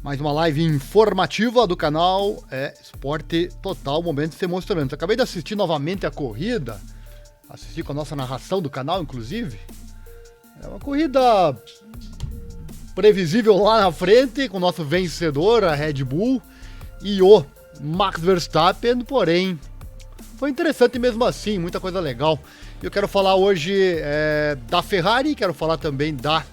Mais uma live informativa do canal Esporte Total, momentos emocionantes. Acabei de assistir novamente a corrida, assisti com a nossa narração do canal, inclusive. É uma corrida previsível lá na frente, com o nosso vencedor, a Red Bull, e o Max Verstappen, porém, foi interessante mesmo assim, muita coisa legal. Eu quero falar hoje da Ferrari, quero falar também da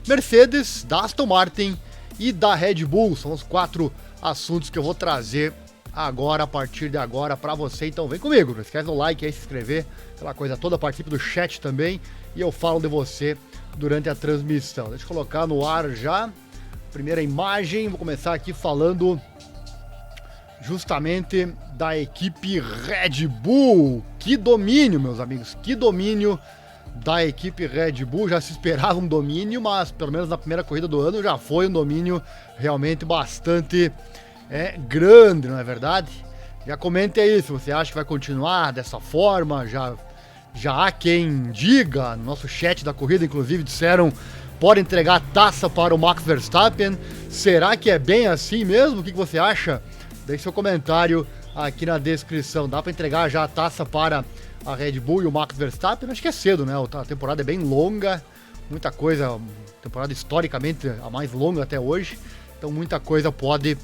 Mercedes, da Aston Martin e da Red Bull. São os 4 assuntos que eu vou trazer agora, a partir de agora, pra você. Então vem comigo, não esquece do like aí, se inscrever, aquela coisa toda, participe do chat também, e eu falo de você durante a transmissão. Deixa eu colocar no ar já, primeira imagem, vou começar aqui falando justamente da equipe Red Bull. Que domínio, meus amigos, que domínio da equipe Red Bull. Já se esperava um domínio, mas pelo menos na primeira corrida do ano já foi um domínio realmente bastante grande, não é verdade? Já comente aí se você acha que vai continuar dessa forma. Já há quem diga, no nosso chat da corrida inclusive disseram, pode entregar a taça para o Max Verstappen. Será que é bem assim mesmo? O que você acha? Deixe seu comentário aqui na descrição. Dá para entregar já a taça para a Red Bull e o Max Verstappen? Acho que é cedo, né? A temporada é bem longa, muita coisa, temporada historicamente a mais longa até hoje, então muita coisa pode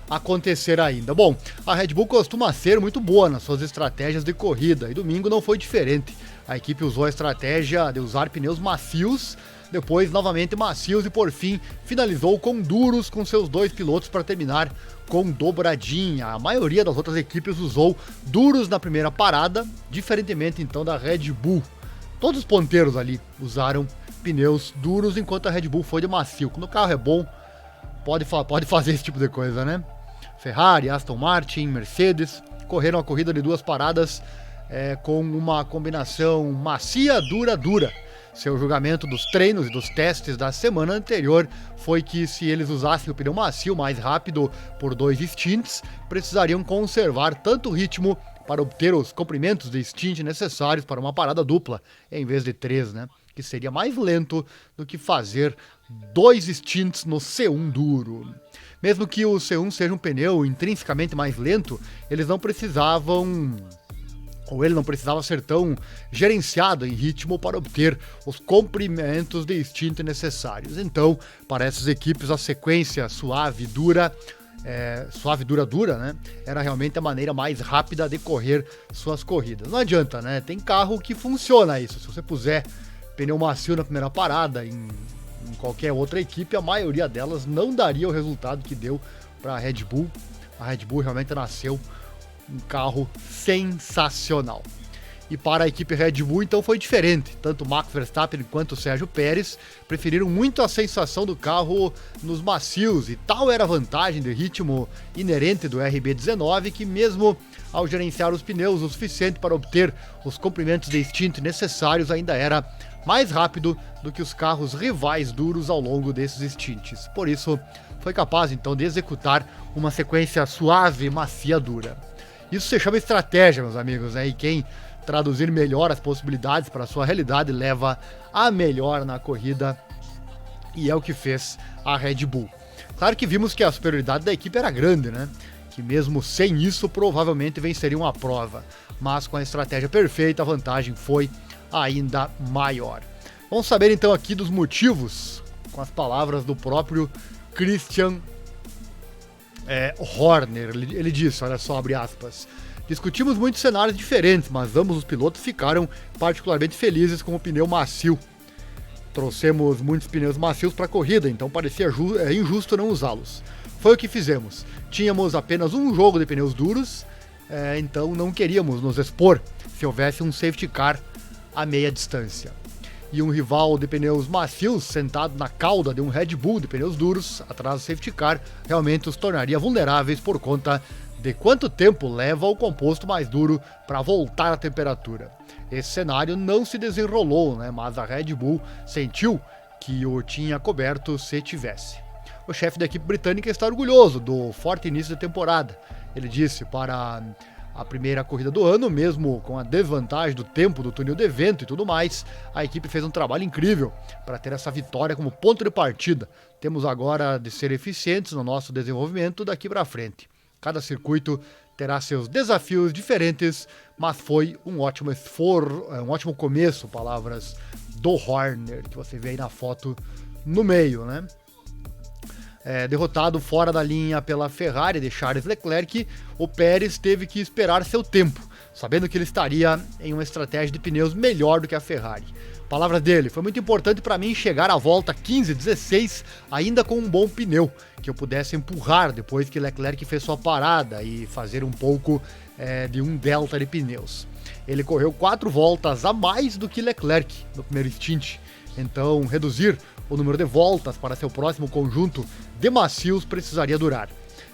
acontecer ainda. Bom, a Red Bull costuma ser muito boa nas suas estratégias de corrida, e domingo não foi diferente. A equipe usou a estratégia de usar pneus macios, depois novamente macios e por fim finalizou com duros com seus 2 pilotos para terminar com dobradinha. A maioria das outras equipes usou duros na primeira parada, diferentemente então da Red Bull. Todos os ponteiros ali usaram pneus duros, enquanto a Red Bull foi de macio. Quando o carro é bom, pode fazer esse tipo de coisa, né? Ferrari, Aston Martin, Mercedes correram a corrida de 2 paradas com uma combinação macia, dura, dura. Seu julgamento dos treinos e dos testes da semana anterior foi que se eles usassem o pneu macio mais rápido por 2 stints, precisariam conservar tanto o ritmo para obter os comprimentos de stint necessários para uma parada dupla, em vez de 3, né? Que seria mais lento do que fazer 2 stints no C1 duro. Mesmo que o C1 seja um pneu intrinsecamente mais lento, ele não precisava ser tão gerenciado em ritmo para obter os comprimentos de stint necessários. Então, para essas equipes, a sequência suave, dura, dura, né? Era realmente a maneira mais rápida de correr suas corridas. Não adianta, né? Tem carro que funciona isso. Se você puser pneu macio na primeira parada, em qualquer outra equipe, a maioria delas não daria o resultado que deu para a Red Bull. A Red Bull realmente nasceu um carro sensacional. E para a equipe Red Bull, então, foi diferente. Tanto Max Verstappen quanto Sérgio Pérez preferiram muito a sensação do carro nos macios, e tal era a vantagem de ritmo inerente do RB19, que mesmo ao gerenciar os pneus o suficiente para obter os comprimentos de stint necessários, ainda era mais rápido do que os carros rivais duros ao longo desses stints. Por isso, foi capaz então de executar uma sequência suave, macia, dura. Isso se chama estratégia, meus amigos, né? E quem traduzir melhor as possibilidades para a sua realidade leva a melhor na corrida, e é o que fez a Red Bull. Claro que vimos que a superioridade da equipe era grande, né? Que mesmo sem isso provavelmente venceriam a prova, mas com a estratégia perfeita a vantagem foi ainda maior. Vamos saber então aqui dos motivos, com as palavras do próprio Christian Horner. Ele disse, olha só, abre aspas: discutimos muitos cenários diferentes, mas ambos os pilotos ficaram particularmente felizes com o pneu macio. Trouxemos muitos pneus macios para a corrida, então parecia injusto não usá-los. Foi o que fizemos. Tínhamos apenas um jogo de pneus duros, então não queríamos nos expor se houvesse um safety car a meia distância. E um rival de pneus macios sentado na cauda de um Red Bull de pneus duros atrás do safety car realmente os tornaria vulneráveis por conta de quanto tempo leva o composto mais duro para voltar à temperatura. Esse cenário não se desenrolou, né? Mas a Red Bull sentiu que o tinha coberto se tivesse. O chefe da equipe britânica está orgulhoso do forte início da temporada. Ele disse para a primeira corrida do ano, mesmo com a desvantagem do tempo do túnel do evento e tudo mais, a equipe fez um trabalho incrível para ter essa vitória como ponto de partida. Temos agora de ser eficientes no nosso desenvolvimento daqui para frente. Cada circuito terá seus desafios diferentes, mas foi um ótimo esforço, um ótimo começo, palavras do Horner, que você vê aí na foto no meio, né? Derrotado fora da linha pela Ferrari de Charles Leclerc, o Pérez teve que esperar seu tempo, sabendo que ele estaria em uma estratégia de pneus melhor do que a Ferrari. Palavras dele: foi muito importante para mim chegar à volta 15, 16 ainda com um bom pneu, que eu pudesse empurrar depois que Leclerc fez sua parada e fazer um pouco de um delta de pneus. Ele correu 4 voltas a mais do que Leclerc no primeiro stint, então reduzir o número de voltas para seu próximo conjunto de macios precisaria durar.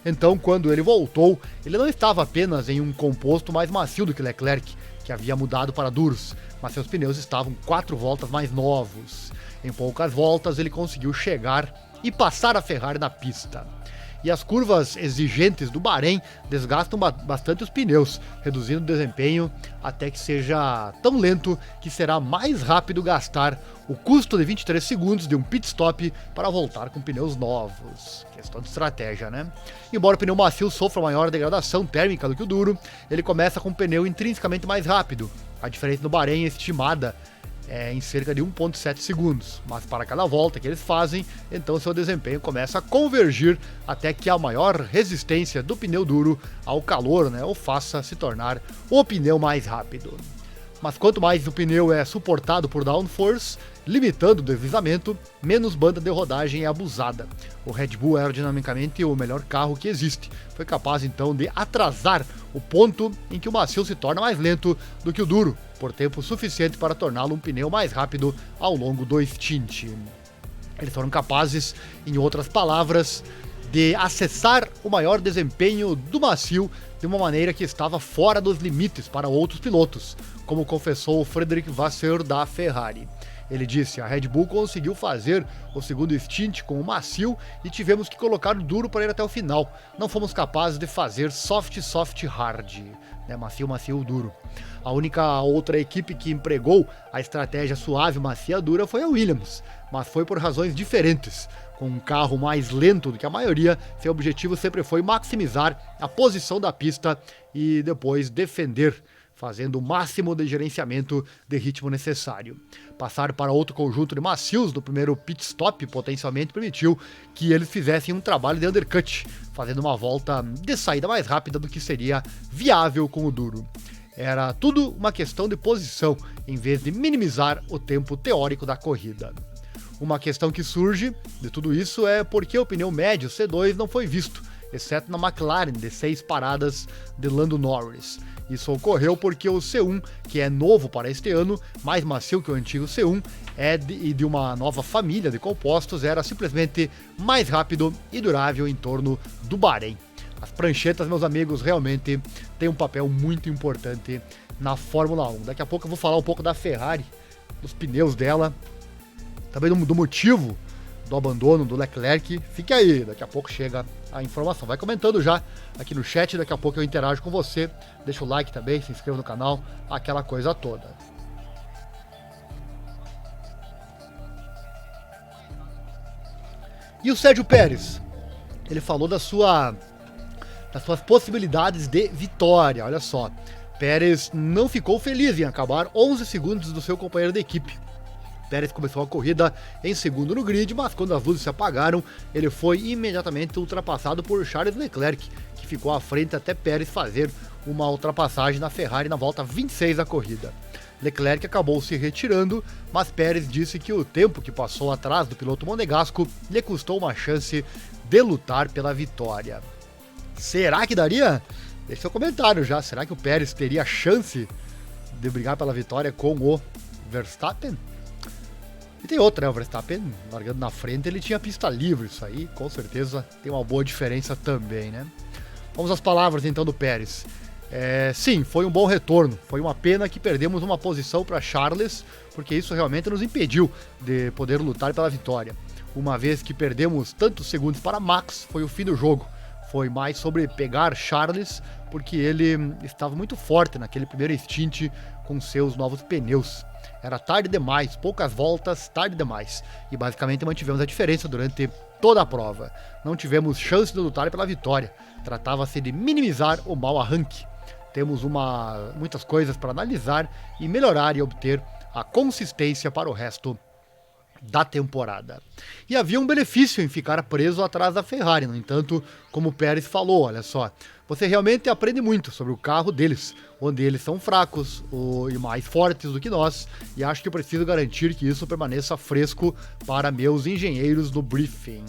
Então, quando ele voltou, ele não estava apenas em um composto mais macio do que Leclerc, que havia mudado para duros, mas seus pneus estavam 4 voltas mais novos. Em poucas voltas, ele conseguiu chegar e passar a Ferrari na pista. E as curvas exigentes do Bahrein desgastam bastante os pneus, reduzindo o desempenho até que seja tão lento que será mais rápido gastar o custo de 23 segundos de um pit stop para voltar com pneus novos. Questão de estratégia, né? Embora o pneu macio sofra maior degradação térmica do que o duro, ele começa com um pneu intrinsecamente mais rápido. A diferença do Bahrein é estimada em cerca de 1,7 segundos, mas para cada volta que eles fazem, então seu desempenho começa a convergir até que a maior resistência do pneu duro ao calor, né, o faça se tornar o pneu mais rápido. Mas quanto mais o pneu é suportado por downforce, limitando o deslizamento, menos banda de rodagem é abusada. O Red Bull é aerodinamicamente o melhor carro que existe. Foi capaz então de atrasar o ponto em que o macio se torna mais lento do que o duro, por tempo suficiente para torná-lo um pneu mais rápido ao longo do stint. Eles foram capazes, em outras palavras, de acessar o maior desempenho do macio de uma maneira que estava fora dos limites para outros pilotos, como confessou Frederic Vasseur da Ferrari. Ele disse: a Red Bull conseguiu fazer o segundo stint com o macio e tivemos que colocar o duro para ir até o final. Não fomos capazes de fazer soft, hard, né? Macio, duro. A única outra equipe que empregou a estratégia suave, macia, dura foi a Williams, mas foi por razões diferentes. Com um carro mais lento do que a maioria, seu objetivo sempre foi maximizar a posição da pista e depois defender, fazendo o máximo de gerenciamento de ritmo necessário. Passar para outro conjunto de macios no primeiro pit stop potencialmente permitiu que eles fizessem um trabalho de undercut, fazendo uma volta de saída mais rápida do que seria viável com o duro. Era tudo uma questão de posição, em vez de minimizar o tempo teórico da corrida. Uma questão que surge de tudo isso é por que o pneu médio C2 não foi visto, exceto na McLaren de 6 paradas de Lando Norris. Isso ocorreu porque o C1, que é novo para este ano, mais macio que o antigo C1, e de uma nova família de compostos, era simplesmente mais rápido e durável em torno do Bahrein. As pranchetas, meus amigos, realmente têm um papel muito importante na Fórmula 1. Daqui a pouco eu vou falar um pouco da Ferrari, dos pneus dela, também do motivo do abandono do Leclerc. Fique aí, daqui a pouco chega a informação. Vai comentando já aqui no chat, daqui a pouco eu interajo com você. Deixa o like também, se inscreva no canal, aquela coisa toda. E o Sérgio Pérez? Ele falou das suas possibilidades de vitória. Olha só, Pérez não ficou feliz em acabar 11 segundos do seu companheiro de equipe. Pérez começou a corrida em segundo no grid, mas quando as luzes se apagaram, ele foi imediatamente ultrapassado por Charles Leclerc, que ficou à frente até Pérez fazer uma ultrapassagem na Ferrari na volta 26 da corrida. Leclerc acabou se retirando, mas Pérez disse que o tempo que passou atrás do piloto monegasco lhe custou uma chance de lutar pela vitória. Será que daria? Deixe seu comentário já. Será que o Pérez teria chance de brigar pela vitória com o Verstappen? E tem outra, né? O Verstappen largando na frente, ele tinha pista livre, isso aí com certeza tem uma boa diferença também, né? Vamos às palavras então do Pérez. Sim, foi um bom retorno, foi uma pena que perdemos uma posição para Charles, porque isso realmente nos impediu de poder lutar pela vitória. Uma vez que perdemos tantos segundos para Max, foi o fim do jogo. foi mais sobre pegar Charles, porque ele estava muito forte naquele primeiro stint com seus novos pneus. Era tarde demais, poucas voltas, tarde demais. E basicamente mantivemos a diferença durante toda a prova. Não tivemos chance de lutar pela vitória. Tratava-se de minimizar o mau arranque. Temos muitas coisas para analisar e melhorar e obter a consistência para o resto da temporada. E havia um benefício em ficar preso atrás da Ferrari, no entanto, como o Pérez falou, olha só, você realmente aprende muito sobre o carro deles, onde eles são fracos e mais fortes do que nós, e acho que eu preciso garantir que isso permaneça fresco para meus engenheiros no briefing.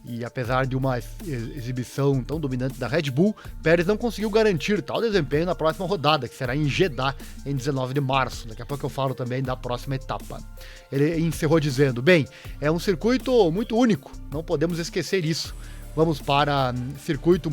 E apesar de uma exibição tão dominante da Red Bull, Pérez não conseguiu garantir tal desempenho na próxima rodada, que será em Jeddah, em 19 de março. Daqui a pouco eu falo também da próxima etapa. Ele encerrou dizendo, bem, é um circuito muito único, não podemos esquecer isso. Vamos para circuitos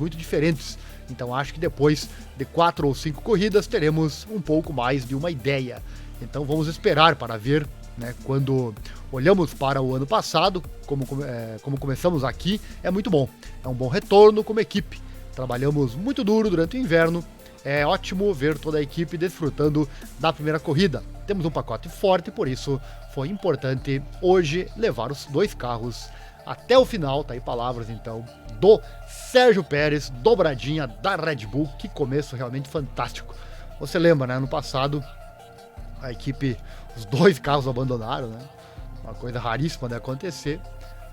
muito diferentes, então acho que depois de 4 ou 5 corridas teremos um pouco mais de uma ideia. Então vamos esperar para ver, né, quando olhamos para o ano passado, como começamos aqui, é muito bom. É um bom retorno como equipe. Trabalhamos muito duro durante o inverno. É ótimo ver toda a equipe desfrutando da primeira corrida. Temos um pacote forte, por isso foi importante hoje levar os 2 carros até o final. Tá aí palavras então do Sérgio Pérez, dobradinha da Red Bull. Que começo realmente fantástico. Você lembra, né? Ano passado a equipe, os 2 carros abandonaram, né? Uma coisa raríssima de acontecer.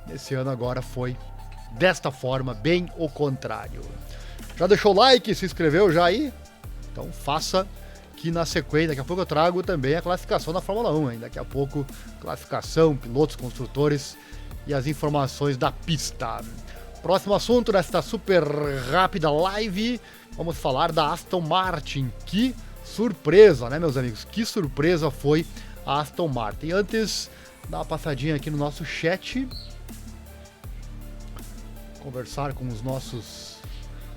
Nesse ano agora foi desta forma, bem o contrário. Já deixou o like, se inscreveu já aí? Então faça, que na sequência, daqui a pouco eu trago também a classificação da Fórmula 1, hein? Daqui a pouco, classificação, pilotos, construtores e as informações da pista. Próximo assunto desta super rápida live, vamos falar da Aston Martin. Que surpresa, né, meus amigos? Que surpresa foi a Aston Martin. Antes, dar uma passadinha aqui no nosso chat. Conversar com os nossos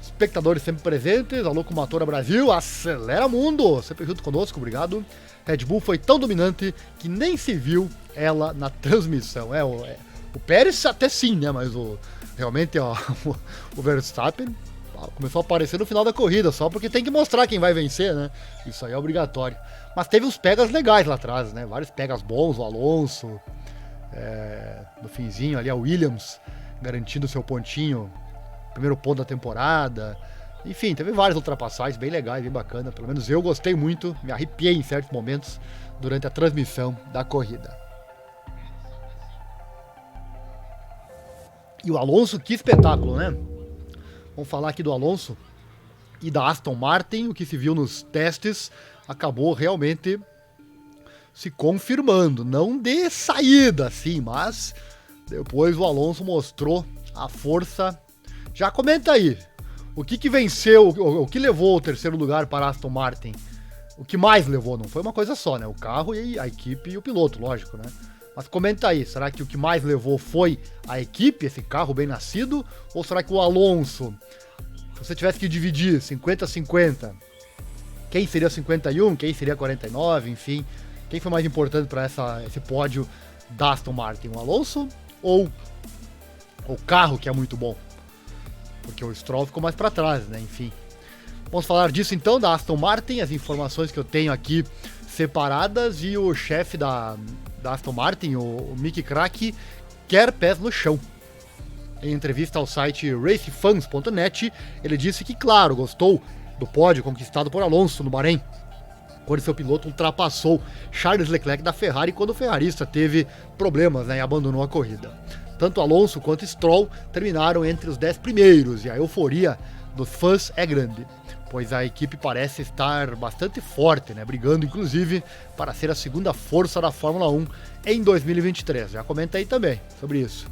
espectadores sempre presentes. Alô, Comatora Brasil, acelera mundo! Sempre junto conosco, obrigado. Red Bull foi tão dominante que nem se viu ela na transmissão. O Pérez até sim, né? Mas realmente ó, o Verstappen começou a aparecer no final da corrida, só porque tem que mostrar quem vai vencer, né? Isso aí é obrigatório. Mas teve uns pegas legais lá atrás, né? Vários pegas bons, o Alonso, no finzinho ali a Williams, garantindo seu pontinho, primeiro ponto da temporada. Enfim, teve várias ultrapassagens bem legais, bem bacana. Pelo menos eu gostei muito, me arrepiei em certos momentos durante a transmissão da corrida. E o Alonso, que espetáculo, né? Vamos falar aqui do Alonso e da Aston Martin. O que se viu nos testes acabou realmente se confirmando. Não de saída, assim, mas depois o Alonso mostrou a força. Já comenta aí, o que venceu, o que levou ao terceiro lugar para a Aston Martin? O que mais levou? Não foi uma coisa só, né? O carro e a equipe e o piloto, lógico, né? Mas comenta aí, será que o que mais levou foi a equipe, esse carro bem nascido? Ou será que o Alonso, se você tivesse que dividir 50-50, quem seria 51, quem seria 49, enfim, quem foi mais importante para esse pódio da Aston Martin? O Alonso ou o carro, que é muito bom? Porque o Stroll ficou mais para trás, né? Enfim. Vamos falar disso então, da Aston Martin, as informações que eu tenho aqui separadas, e o chefe da Aston Martin, o Mick Crack, quer pés no chão. Em entrevista ao site racefans.net, ele disse que, claro, gostou do pódio conquistado por Alonso no Bahrein, quando seu piloto ultrapassou Charles Leclerc da Ferrari quando o ferrarista teve problemas, né, e abandonou a corrida. Tanto Alonso quanto Stroll terminaram entre os 10 primeiros, e a euforia dos fãs é grande, pois a equipe parece estar bastante forte, né, brigando inclusive para ser a segunda força da Fórmula 1 em 2023. Já comenta aí também sobre isso.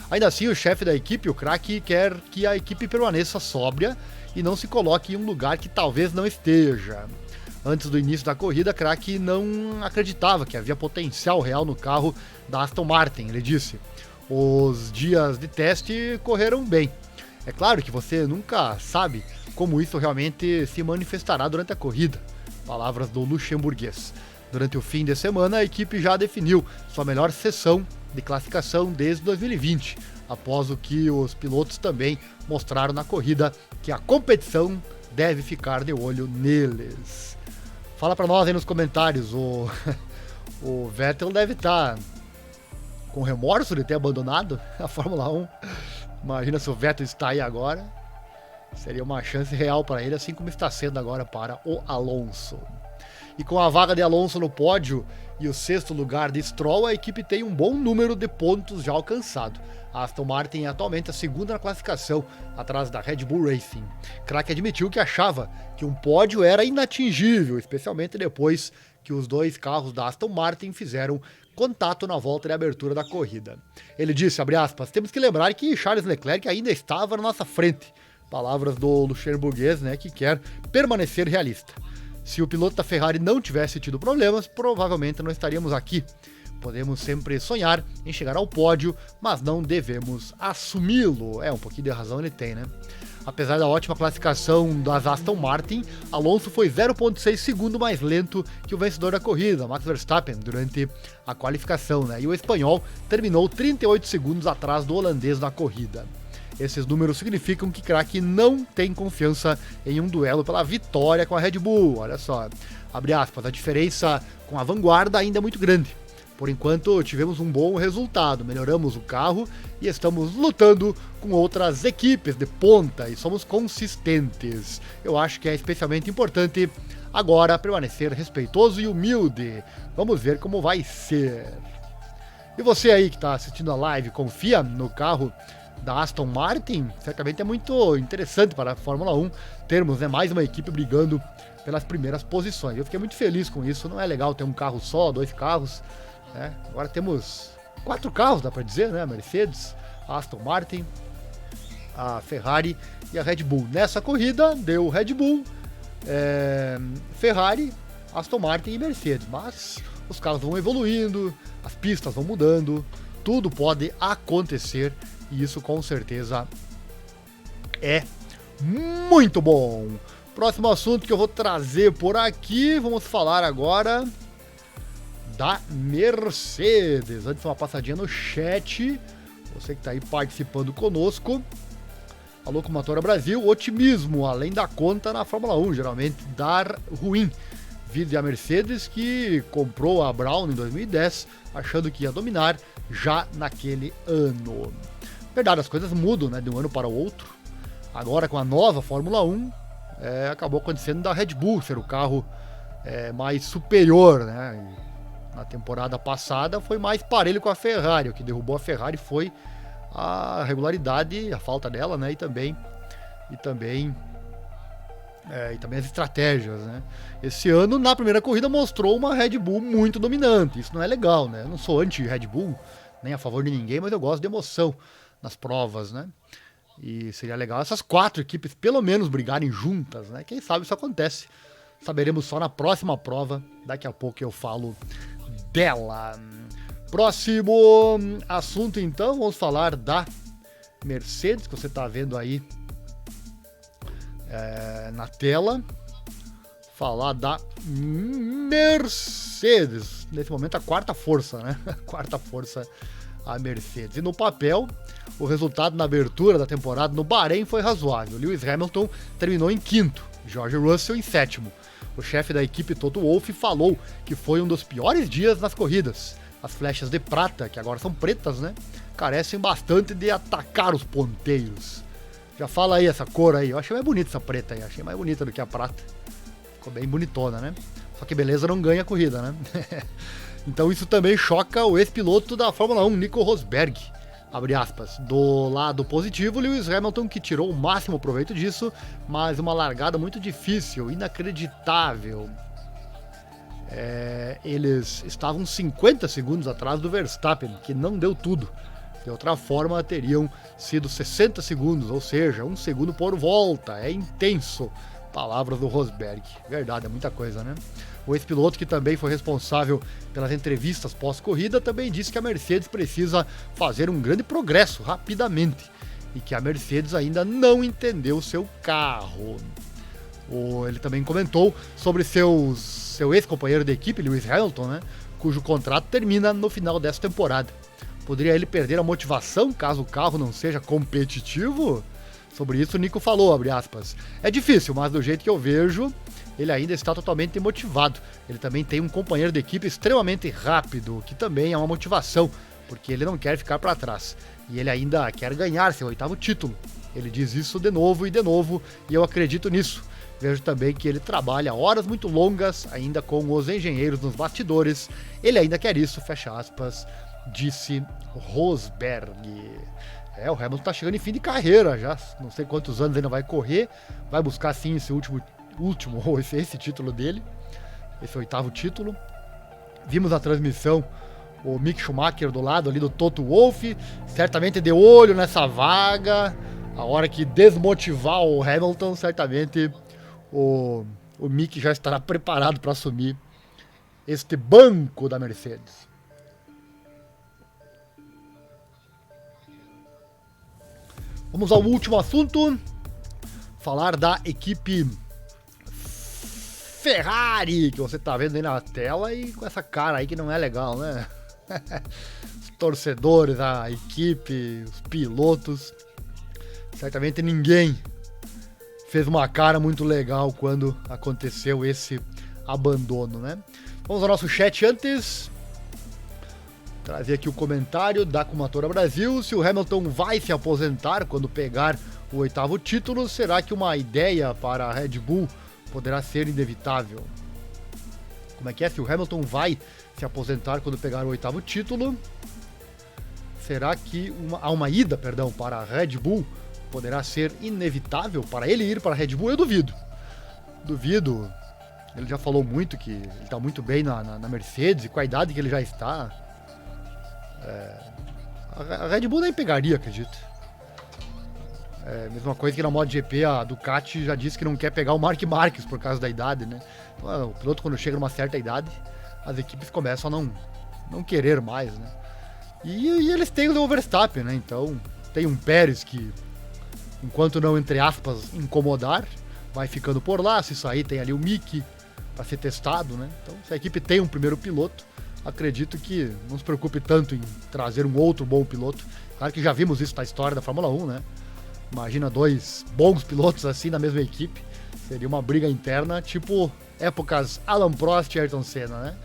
Ainda assim, o chefe da equipe, o Crack, quer que a equipe permaneça sóbria e não se coloque em um lugar que talvez não esteja. Antes do início da corrida, Crack não acreditava que havia potencial real no carro da Aston Martin. Ele disse: os dias de teste correram bem. É claro que você nunca sabe como isso realmente se manifestará durante a corrida. Palavras do luxemburguês. Durante o fim de semana, a equipe já definiu sua melhor sessão de classificação desde 2020. após o que os pilotos também mostraram na corrida, que a competição deve ficar de olho neles. Fala para nós aí nos comentários, o Vettel deve estar com remorso de ter abandonado a Fórmula 1. Imagina se o Vettel está aí agora. Seria uma chance real para ele, assim como está sendo agora para o Alonso. E com a vaga de Alonso no pódio e o 6º lugar de Stroll, a equipe tem um bom número de pontos já alcançado. A Aston Martin é atualmente a 2ª na classificação, atrás da Red Bull Racing. Crack admitiu que achava que um pódio era inatingível, especialmente depois que os 2 carros da Aston Martin fizeram contato na volta de abertura da corrida. Ele disse, abre aspas, temos que lembrar que Charles Leclerc ainda estava na nossa frente. Palavras do luxemburguês, né, que quer permanecer realista. Se o piloto da Ferrari não tivesse tido problemas, provavelmente não estaríamos aqui. Podemos sempre sonhar em chegar ao pódio, mas não devemos assumi-lo. Um pouquinho de razão ele tem, né? Apesar da ótima classificação das Aston Martin, Alonso foi 0,6 segundo mais lento que o vencedor da corrida, Max Verstappen, durante a qualificação, né? E o espanhol terminou 38 segundos atrás do holandês na corrida. Esses números significam que Crack não tem confiança em um duelo pela vitória com a Red Bull. Olha só, abre aspas, a diferença com a vanguarda ainda é muito grande. Por enquanto, tivemos um bom resultado, melhoramos o carro e estamos lutando com outras equipes de ponta e somos consistentes. Eu acho que é especialmente importante agora permanecer respeitoso e humilde. Vamos ver como vai ser. E você aí que está assistindo a live, confia no carro da Aston Martin? Certamente é muito interessante para a Fórmula 1 termos, né, mais uma equipe brigando pelas primeiras posições. Eu fiquei muito feliz com isso, não é legal ter um carro só, 2 carros, né? Agora temos 4 carros, dá para dizer, né? A Mercedes, a Aston Martin, a Ferrari e a Red Bull. Nessa corrida deu Red Bull, Ferrari, Aston Martin e Mercedes, mas os carros vão evoluindo, as pistas vão mudando, tudo pode acontecer. E isso com certeza é muito bom. Próximo assunto que eu vou trazer por aqui, vamos falar agora da Mercedes. Antes, uma passadinha no chat, você que está aí participando conosco. A Locomotora Brasil, otimismo além da conta na Fórmula 1, geralmente dar ruim. Vide a Mercedes que comprou a Brown em 2010, achando que ia dominar já naquele ano. Verdade, as coisas mudam, né, de um ano para o outro. Agora com a nova Fórmula 1, acabou acontecendo da Red Bull ser o carro mais superior, né? Na temporada passada foi mais parelho com a Ferrari. O que derrubou a Ferrari foi a regularidade, a falta dela, né? E também as estratégias, né? Esse ano, na primeira corrida, mostrou uma Red Bull muito dominante. Isso não é legal, né? Eu não sou anti-Red Bull, nem a favor de ninguém, mas eu gosto de emoção nas provas, né? E seria legal essas 4 equipes pelo menos brigarem juntas, né? Quem sabe isso acontece. Saberemos só na próxima prova. Daqui a pouco eu falo dela. Próximo assunto, então, vamos falar da Mercedes, que você está vendo aí na tela. Falar da Mercedes. Nesse momento, a 4ª força, né? A 4ª força, a Mercedes. E no papel, o resultado na abertura da temporada no Bahrein foi razoável. Lewis Hamilton terminou em 5º, George Russell em 7º. O chefe da equipe, Toto Wolff, falou que foi um dos piores dias nas corridas. As flechas de prata, que agora são pretas, né, carecem bastante de atacar os ponteiros. Já fala aí essa cor aí, eu achei mais bonita essa preta aí, achei mais bonita do que a prata. Ficou bem bonitona, né? Só que beleza não ganha a corrida, né? Então isso também choca o ex-piloto da Fórmula 1, Nico Rosberg. Abre aspas. Do lado positivo, Lewis Hamilton, que tirou o máximo proveito disso, mas uma largada muito difícil, inacreditável. Eles estavam 50 segundos atrás do Verstappen, que não deu tudo. De outra forma, teriam sido 60 segundos, ou seja, 1 segundo por volta. É intenso. Palavras do Rosberg. Verdade, é muita coisa, né? O ex-piloto, que também foi responsável pelas entrevistas pós-corrida, também disse que a Mercedes precisa fazer um grande progresso rapidamente e que a Mercedes ainda não entendeu seu carro. Ele também comentou sobre seu ex-companheiro de equipe, Lewis Hamilton, né, cujo contrato termina no final dessa temporada. Poderia ele perder a motivação caso o carro não seja competitivo? Sobre isso o Nico falou, abre aspas. É difícil, mas do jeito que eu vejo, ele ainda está totalmente motivado. Ele também tem um companheiro de equipe extremamente rápido, que também é uma motivação, porque ele não quer ficar para trás. E ele ainda quer ganhar seu 8º título. Ele diz isso de novo, e eu acredito nisso. Vejo também que ele trabalha horas muito longas, ainda com os engenheiros nos bastidores. Ele ainda quer isso, fecha aspas, disse Rosberg. O Hamilton tá chegando em fim de carreira já, não sei quantos anos ainda vai correr, vai buscar sim esse esse título dele, esse 8º título. Vimos na transmissão o Mick Schumacher do lado ali do Toto Wolff, certamente de olho nessa vaga, a hora que desmotivar o Hamilton, certamente o Mick já estará preparado para assumir este banco da Mercedes. Vamos ao último assunto, falar da equipe Ferrari, que você tá vendo aí na tela e com essa cara aí que não é legal, né? Os torcedores, a equipe, os pilotos, certamente ninguém fez uma cara muito legal quando aconteceu esse abandono, né? Vamos ao nosso chat antes. Trazer aqui o comentário da Kumatora Brasil. Se o Hamilton vai se aposentar quando pegar o 8º título, será que uma ideia para a Red Bull poderá ser inevitável? Como é que é? Se o Hamilton vai se aposentar quando pegar o 8º título, será que há uma ida para a Red Bull poderá ser inevitável para ele ir para a Red Bull? Eu duvido. Duvido. Ele já falou muito que ele está muito bem na Mercedes e com a idade que ele já está. A Red Bull nem pegaria, acredito. Mesma coisa que na MotoGP a Ducati já disse que não quer pegar o Marc Marquez por causa da idade, né? Então, o piloto quando chega numa certa idade, as equipes começam a não querer mais, né? E eles têm o Verstappen, né? Então tem um Pérez que, enquanto não, entre aspas, incomodar, vai ficando por lá. Se sair tem ali o Mick para ser testado, né? Então se a equipe tem um primeiro piloto, acredito que não se preocupe tanto em trazer um outro bom piloto. Claro que já vimos isso na história da Fórmula 1, né? Imagina 2 bons pilotos assim na mesma equipe. Seria uma briga interna, tipo épocas Alan Prost e Ayrton Senna, né?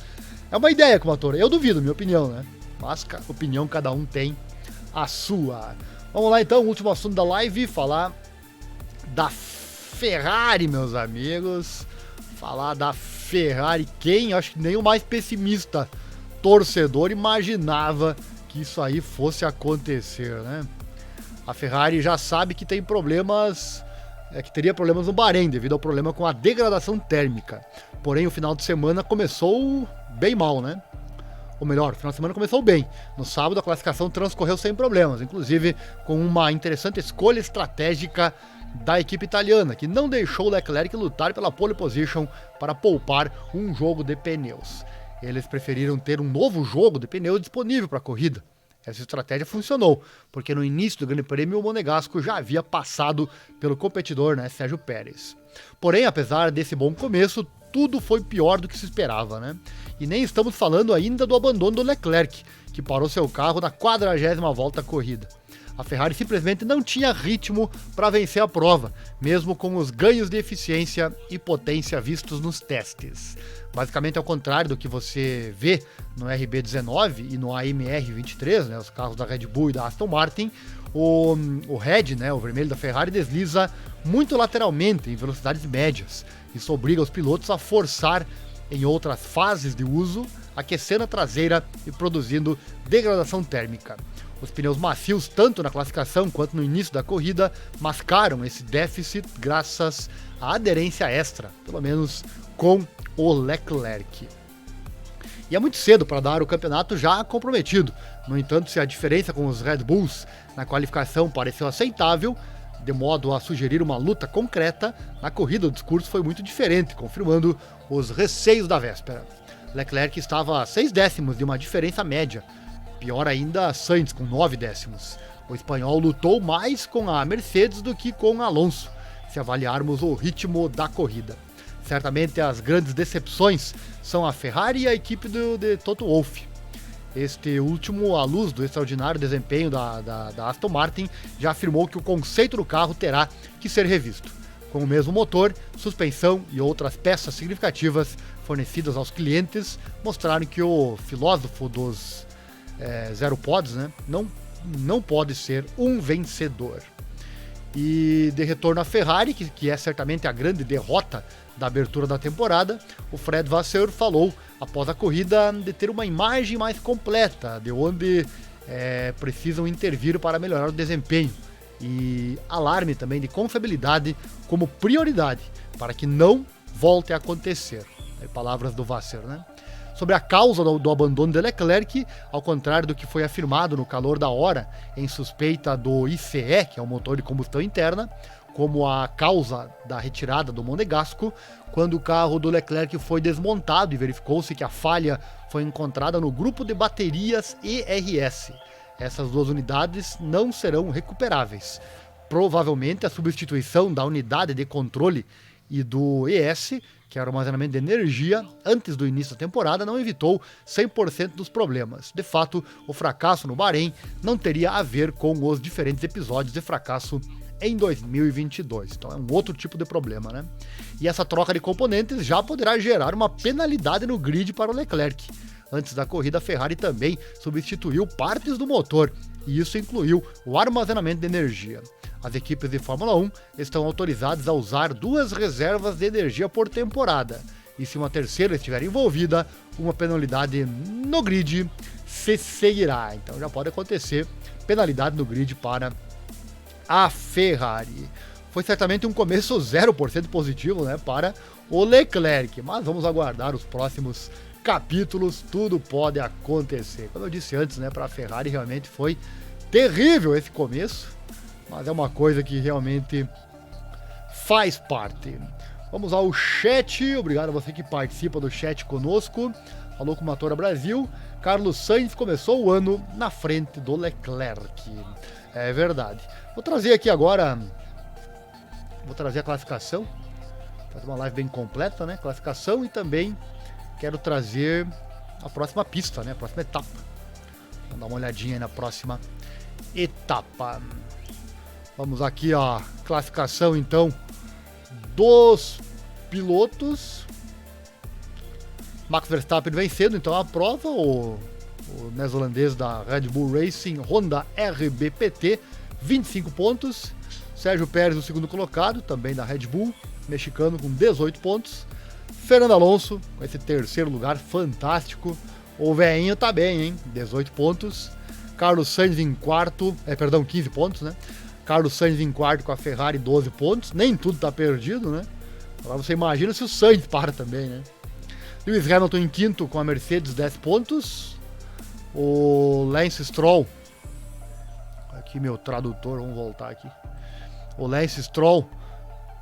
É uma ideia, Kumatora. Eu duvido, minha opinião, né? Mas opinião cada um tem a sua. Vamos lá então, último assunto da live, falar da Ferrari, meus amigos. Falar da Ferrari. Quem, acho que nem o mais pessimista torcedor imaginava que isso aí fosse acontecer, né? A Ferrari já sabe que tem problemas, que teria problemas no Bahrein devido ao problema com a degradação térmica. Porém, o final de semana começou bem mal, né? Ou melhor, o final de semana começou bem. No sábado a classificação transcorreu sem problemas, inclusive com uma interessante escolha estratégica da equipe italiana, que não deixou o Leclerc lutar pela pole position para poupar um jogo de pneus. Eles preferiram ter um novo jogo de pneu disponível para a corrida. Essa estratégia funcionou, porque no início do Grande Prêmio o Monegasco já havia passado pelo competidor, né, Sérgio Pérez. Porém, apesar desse bom começo, tudo foi pior do que se esperava, né? E nem estamos falando ainda do abandono do Leclerc, que parou seu carro na 40ª volta corrida. A Ferrari simplesmente não tinha ritmo para vencer a prova, mesmo com os ganhos de eficiência e potência vistos nos testes. Basicamente ao contrário do que você vê no RB19 e no AMR23, né, os carros da Red Bull e da Aston Martin, o Red, né, o vermelho da Ferrari, desliza muito lateralmente em velocidades médias. Isso obriga os pilotos a forçar em outras fases de uso, aquecendo a traseira e produzindo degradação térmica. Os pneus macios, tanto na classificação quanto no início da corrida, mascaram esse déficit graças à aderência extra, pelo menos com o Leclerc. E é muito cedo para dar o campeonato já comprometido. No entanto, se a diferença com os Red Bulls na qualificação pareceu aceitável, de modo a sugerir uma luta concreta, na corrida o discurso foi muito diferente, confirmando os receios da véspera. Leclerc estava a 6 décimos de uma diferença média. Pior ainda, Sainz com 9 décimos. O espanhol lutou mais com a Mercedes do que com Alonso, se avaliarmos o ritmo da corrida. Certamente as grandes decepções são a Ferrari e a equipe de Toto Wolff. este último, à luz do extraordinário desempenho da Aston Martin, já afirmou que o conceito do carro terá que ser revisto. Com o mesmo motor, suspensão e outras peças significativas fornecidas aos clientes, mostraram que o filósofo dos Zero Pods, né, não pode ser um vencedor. E de retorno à Ferrari, que é certamente a grande derrota da abertura da temporada, o Fred Vasseur falou, após a corrida, de ter uma imagem mais completa, de onde precisam intervir para melhorar o desempenho. E alarme também de confiabilidade como prioridade, para que não volte a acontecer. Palavras do Vasseur, né? Sobre a causa do abandono de Leclerc, ao contrário do que foi afirmado no calor da hora, em suspeita do ICE, que é o motor de combustão interna, como a causa da retirada do Monegasco, quando o carro do Leclerc foi desmontado e verificou-se que a falha foi encontrada no grupo de baterias ERS. Essas duas unidades não serão recuperáveis. Provavelmente a substituição da unidade de controle e do ES, que era o armazenamento de energia, antes do início da temporada, não evitou 100% dos problemas. De fato, o fracasso no Bahrein não teria a ver com os diferentes episódios de fracasso em 2022. Então é um outro tipo de problema, né? E essa troca de componentes já poderá gerar uma penalidade no grid para o Leclerc. Antes da corrida, a Ferrari também substituiu partes do motor, e isso incluiu o armazenamento de energia. As equipes de Fórmula 1 estão autorizadas a usar 2 reservas de energia por temporada, e se uma terceira estiver envolvida, uma penalidade no grid se seguirá. Então já pode acontecer penalidade no grid para a Ferrari. Foi certamente um começo 0% positivo, né, para o Leclerc, mas vamos aguardar os próximos capítulos, tudo pode acontecer. Como eu disse antes, né, para a Ferrari realmente foi terrível esse começo, mas é uma coisa que realmente faz parte. Vamos ao chat, obrigado a você que participa do chat conosco. Alô Comatora Brasil, Carlos Sainz começou o ano na frente do Leclerc. É verdade. Vou trazer aqui agora, a classificação, fazer uma live bem completa, né? Classificação, e também quero trazer a próxima pista, né? A próxima etapa. Vamos dar uma olhadinha aí na próxima etapa. Vamos aqui, ó, classificação então dos pilotos. Max Verstappen vencendo então a prova, o neozelandês da Red Bull Racing Honda RBPT, 25 pontos. Sérgio Pérez, o segundo colocado, também da Red Bull, mexicano, com 18 pontos. Fernando Alonso, com esse terceiro lugar fantástico. O velhinho tá bem, hein? 18 pontos. Carlos Sainz em quarto, 15 pontos, né? Carlos Sainz em quarto com a Ferrari, 12 pontos. Nem tudo tá perdido, né? Agora você imagina se o Sainz para também, né? Lewis Hamilton em quinto com a Mercedes, 10 pontos. O Lance Stroll, aqui meu tradutor, vamos voltar aqui. O Lance Stroll,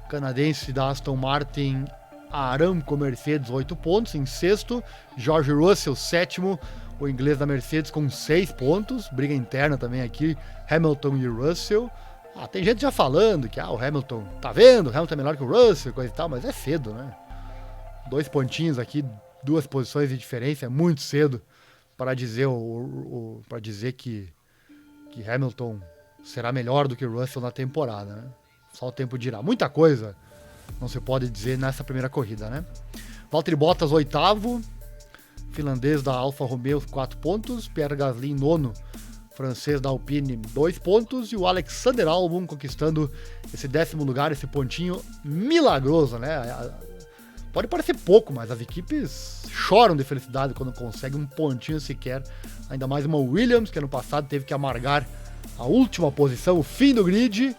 canadense da Aston Martin, Aramco Mercedes, 8 pontos. Em sexto, George Russell, sétimo, o inglês da Mercedes com 6 pontos. Briga interna também aqui, Hamilton e Russell. Tem gente já falando que o Hamilton, tá vendo? O Hamilton é melhor que o Russell, coisa e tal, mas é cedo, né? 2 pontinhos aqui, 2 posições de diferença, é muito cedo para dizer, para dizer que Hamilton será melhor do que o Russell na temporada, né? Só o tempo dirá. Muita coisa não se pode dizer nessa primeira corrida, né? Valtteri Bottas, oitavo, finlandês da Alfa Romeo, 4 pontos. Pierre Gasly, nono, francês da Alpine, 2 pontos. E o Alexander Albon conquistando esse 10º lugar, esse pontinho milagroso, né? Pode parecer pouco, mas as equipes choram de felicidade quando conseguem um pontinho sequer. Ainda mais uma Williams, que ano passado teve que amargar a última posição, o fim do grid.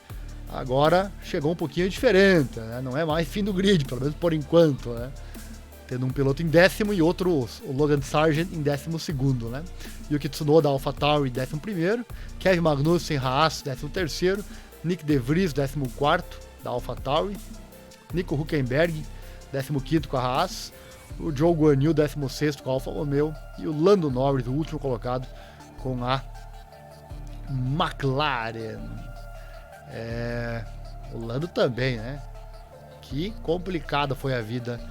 Agora chegou um pouquinho diferente, né? Não é mais fim do grid, pelo menos por enquanto, né? Tendo um piloto em 10º e outro, o Logan Sargent, em 12º, né? Yuki Tsunoda da AlphaTauri, 11º. Kevin Magnussen, Haas, 13º. Nick De Vries, 14º, da AlphaTauri. Nico Hülkenberg, 15º com a Haas. O Zhou Guanyu, 16º com a Alfa Romeo. E o Lando Norris, o último colocado, com a McLaren. O Lando também, né? Que complicada foi a vida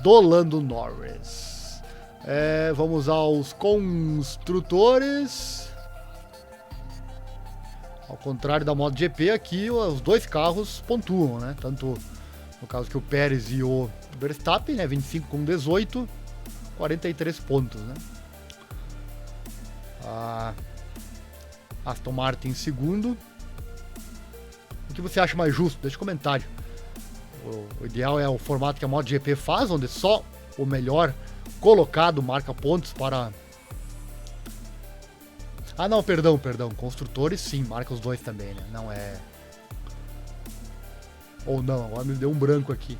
do Lando Norris. Vamos aos construtores. Ao contrário da MotoGP, aqui os dois carros pontuam, né? Tanto no caso que o Pérez e o Verstappen, né? 25 com 18, 43 pontos, né? A Aston Martin em segundo. O que você acha mais justo? Deixa um comentário. O ideal é o formato que a MotoGP faz, onde só o melhor colocado marca pontos para... Ah, não, perdão. Construtores, sim, marca os dois também, né? Não é... Ou não, agora me deu um branco aqui.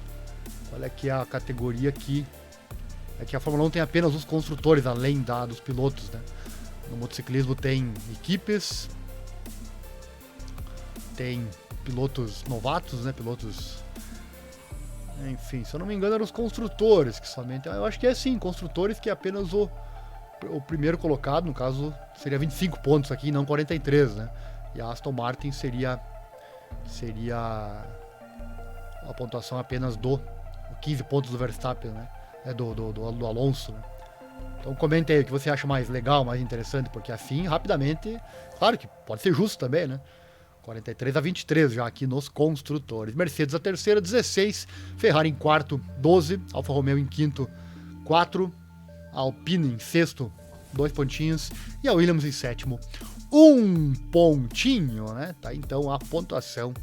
Olha aqui a categoria aqui. É que a Fórmula 1 tem apenas os construtores, além dos pilotos, né? No motociclismo tem equipes, tem pilotos novatos, né? Pilotos... Enfim, se eu não me engano eram os construtores que somente... Eu acho que é sim, construtores, que é apenas o primeiro colocado, no caso, seria 25 pontos aqui, não 43, né? E a Aston Martin seria a pontuação apenas do 15 pontos do Verstappen, né? Do Alonso, né? Então comente aí o que você acha mais legal, mais interessante, porque assim, rapidamente, claro que pode ser justo também, né? 43 a 23 já aqui nos construtores. Mercedes a terceira, 16. Ferrari em quarto, 12. Alfa Romeo em quinto, 4. Alpine em sexto, 2 pontinhos. E a Williams em sétimo, 1 pontinho, né? Tá, então a pontuação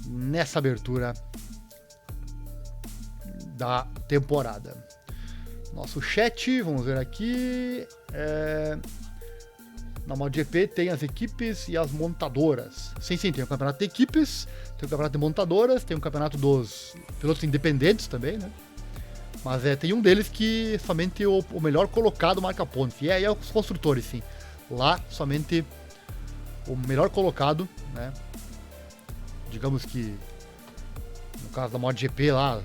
nessa abertura da temporada. Nosso chat, vamos ver aqui. Na MotoGP tem as equipes e as montadoras. Sim, tem o campeonato de equipes, tem o campeonato de montadoras, tem o campeonato dos pilotos independentes também, né? Mas tem um deles que somente o melhor colocado marca pontos. E é os construtores, sim. Lá, somente o melhor colocado, né? Digamos que, no caso da MotoGP lá,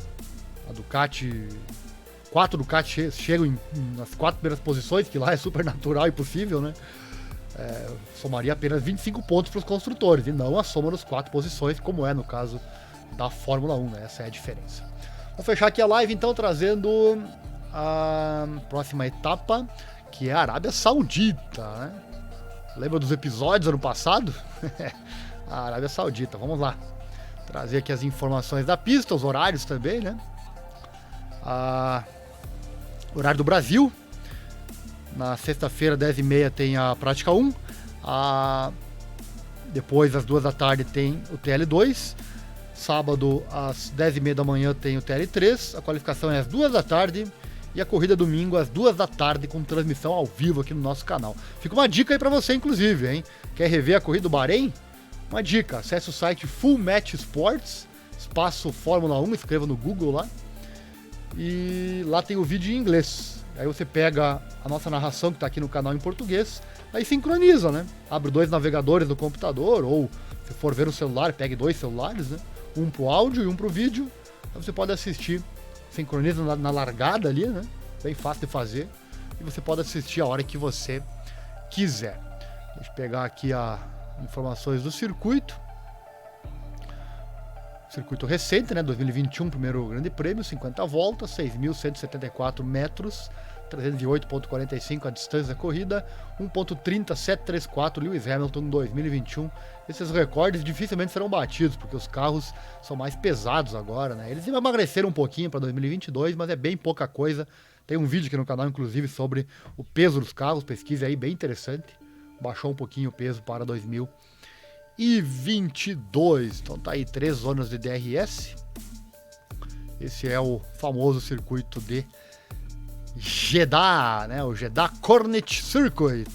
a Ducati... 4 Ducati chegam nas 4 primeiras posições, que lá é super natural e possível, né? Somaria apenas 25 pontos para os construtores, e não a soma das 4 posições, como é no caso da Fórmula 1, né? Essa é a diferença. Vou fechar aqui a live, então, trazendo a próxima etapa, que é a Arábia Saudita, né? Lembra dos episódios ano passado? A Arábia Saudita, vamos lá. Trazer aqui as informações da pista, os horários também, né? Horário do Brasil. Na sexta-feira, 10h30, tem a prática 1. Depois, às 2 da tarde, tem o TL2. Sábado, às 10h30 da manhã, tem o TL3. A qualificação é às 2 da tarde. E a corrida domingo, às 2 da tarde, com transmissão ao vivo aqui no nosso canal. Fica uma dica aí pra você, inclusive, hein? Quer rever a corrida do Bahrein? Uma dica, acesse o site Full Match Sports, espaço Fórmula 1, escreva no Google lá. E lá tem o vídeo em inglês. Aí você pega a nossa narração que está aqui no canal em português, aí sincroniza, né? Abre 2 navegadores do computador, ou se for ver no celular, pegue 2 celulares, né? Um pro áudio e um pro vídeo. Aí você pode assistir, sincroniza na largada ali, né? Bem fácil de fazer. E você pode assistir a hora que você quiser. Deixa eu pegar aqui as informações do circuito. Circuito recente, né? 2021, primeiro grande prêmio, 50 voltas, 6.174 metros, 308,45 a distância da corrida, 1.30734 Lewis Hamilton 2021. Esses recordes dificilmente serão batidos, porque os carros são mais pesados agora, né? Eles emagreceram um pouquinho para 2022, mas é bem pouca coisa. Tem um vídeo aqui no canal, inclusive, sobre o peso dos carros, pesquisa aí, bem interessante. Baixou um pouquinho o peso para 2022. Então tá aí 3 zonas de DRS. Esse é o famoso circuito de Jeddah, né? O Jeddah Corniche Circuit.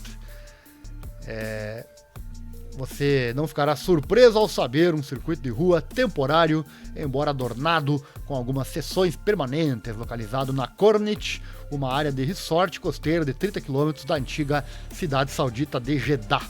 Você não ficará surpreso ao saber, um circuito de rua temporário, embora adornado com algumas seções permanentes, localizado na Corniche, uma área de resort costeiro de 30 km da antiga cidade saudita de Jeddah.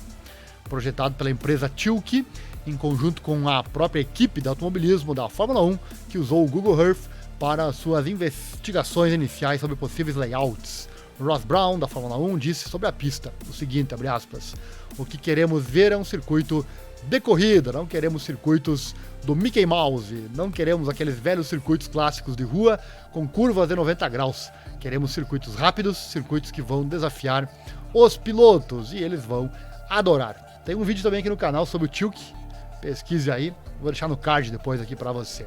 Projetado pela empresa Tilke, em conjunto com a própria equipe de automobilismo da Fórmula 1, que usou o Google Earth para suas investigações iniciais sobre possíveis layouts Ross Brown, da Fórmula 1, disse sobre a pista o seguinte, abre aspas, o que queremos ver é um circuito de corrida, não queremos circuitos do Mickey Mouse, não queremos aqueles velhos circuitos clássicos de rua com curvas de 90 graus, queremos circuitos rápidos, circuitos que vão desafiar os pilotos e eles vão adorar. Tem um vídeo também aqui no canal sobre o Tilke, pesquise aí, vou deixar no card depois aqui para você.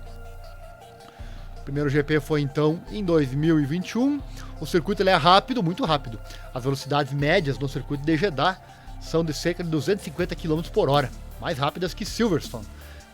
O primeiro GP foi então em 2021. O circuito ele é rápido, muito rápido. As velocidades médias no circuito de Jeddah são de cerca de 250 km por hora, mais rápidas que Silverstone.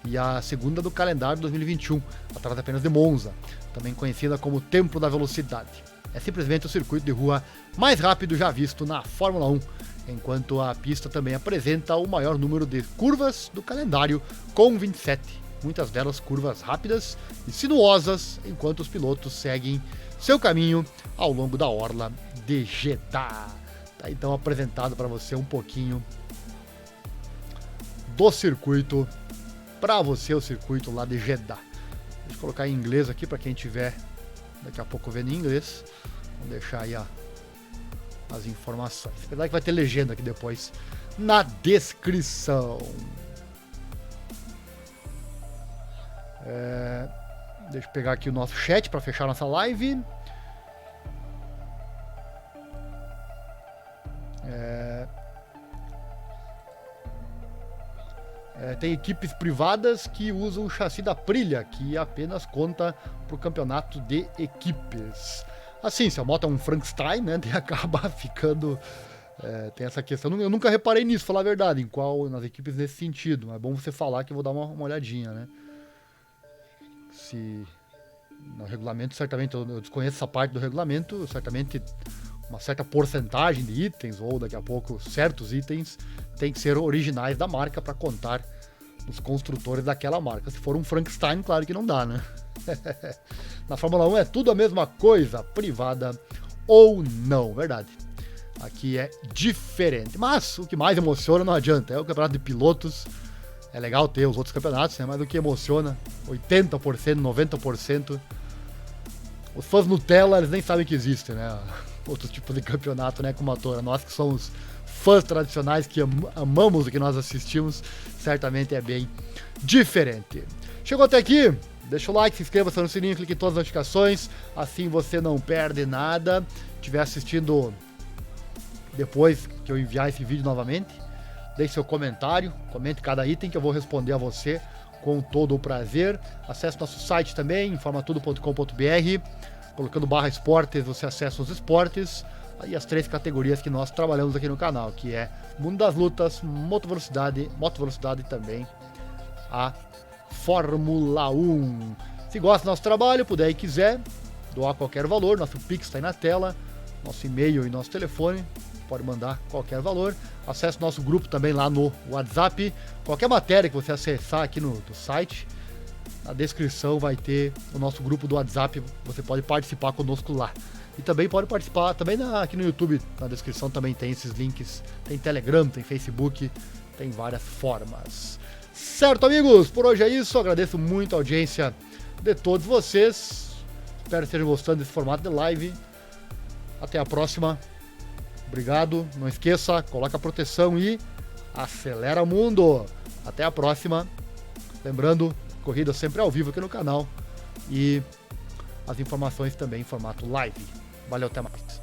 E a segunda do calendário 2021, atrás apenas de Monza, também conhecida como Templo da Velocidade. É simplesmente o circuito de rua mais rápido já visto na Fórmula 1, enquanto a pista também apresenta o maior número de curvas do calendário, com 27. Muitas delas curvas rápidas e sinuosas, enquanto os pilotos seguem seu caminho ao longo da orla de Jeddah. Tá então apresentado para você um pouquinho do circuito, para você o circuito lá de Jeddah. Deixa eu colocar em inglês aqui para quem tiver daqui a pouco vendo em inglês. Vamos deixar aí as informações. Apesar que vai ter legenda aqui depois na descrição. Deixa eu pegar aqui o nosso chat para fechar nossa live. Tem equipes privadas que usam o chassi da Aprilia, que apenas conta para o campeonato de equipes. Assim, se a moto é um Frankenstein, né, acaba ficando... tem essa questão. Eu nunca reparei nisso, falar a verdade, nas equipes nesse sentido. É bom você falar que eu vou dar uma olhadinha, né? Se no regulamento, certamente, eu desconheço essa parte do regulamento, certamente uma certa porcentagem de itens, ou daqui a pouco certos itens, tem que ser originais da marca para contar os construtores daquela marca. Se for um Frankenstein, claro que não dá, né? Na Fórmula 1 é tudo a mesma coisa, privada ou não, verdade. Aqui é diferente, mas o que mais emociona não adianta, é o campeonato de pilotos. É legal ter os outros campeonatos, né? Mas o que emociona, 80%, 90%, os fãs Nutella, eles nem sabem que existe, né? Outros tipos de campeonato, né, com motor. Nós que somos fãs tradicionais, que amamos o que nós assistimos, certamente é bem diferente. Chegou até aqui? Deixa o like, se inscreva, aciona o sininho, clique em todas as notificações, assim você não perde nada. Se estiver assistindo depois que eu enviar esse vídeo novamente, deixe seu comentário, comente cada item que eu vou responder a você com todo o prazer. Acesse nosso site também, informatudo.com.br. Colocando /esportes, você acessa os esportes e as 3 categorias que nós trabalhamos aqui no canal, que é Mundo das Lutas, Moto Velocidade e também a Fórmula 1. Se gosta do nosso trabalho, puder e quiser doar qualquer valor, nosso Pix está aí na tela, nosso e-mail e nosso telefone, pode mandar qualquer valor. Acesse nosso grupo também lá no WhatsApp. Qualquer matéria que você acessar aqui no site, na descrição vai ter o nosso grupo do WhatsApp, você pode participar conosco lá. E também pode participar, também aqui no YouTube, na descrição também tem esses links, tem Telegram, tem Facebook, tem várias formas. Certo, amigos? Por hoje é isso, agradeço muito a audiência de todos vocês, espero que estejam gostando desse formato de live. Até a próxima, obrigado, não esqueça, coloca a proteção e acelera o mundo. Até a próxima, lembrando, corrida sempre ao vivo aqui no canal e as informações também em formato live. Valeu, até mais.